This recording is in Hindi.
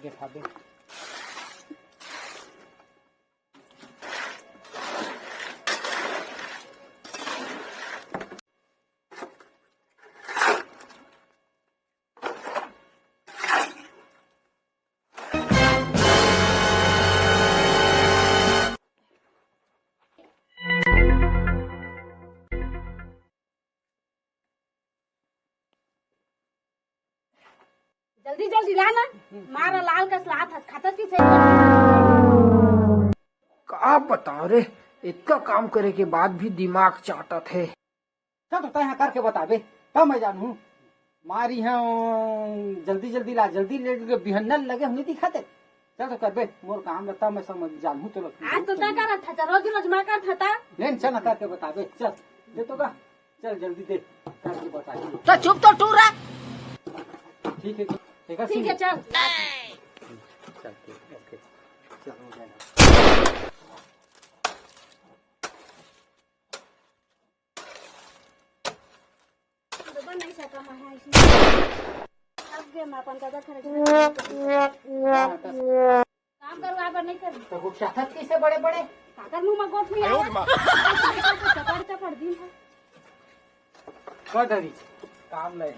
देखा दे जल्दी जल्दी ला ना, मारा लाल का सलाद खाता की से। का बताओ रे, इतना काम करे के बाद भी दिमाग चाटा थे। क्या तो तय करके बताबे, कब मैं जानू मारी है। जल्दी जल्दी ला, जल्दी ले बिहन्नल लगे हमें दिखाते। चल तो करबे, मोर काम रहता मैं समझ जानू तो लगता। आज तो तय कर था, रोज रोज मैं कर था। लेन चल करके बताबे, चल दे तो का, चल जल्दी दे करके बता। तो चुप तो टूर रहा। ठीक है ठीक है चल। चल ओके चल हो जाएगा। नहीं सका है इसमें अब के मापन का खर्च काम करवा पर नहीं कर तो गुस्सा था कैसे बड़े बड़े काकर मुंह में गोठ नहीं आया चपड़ चपड़ दिन है कर दरी काम ले।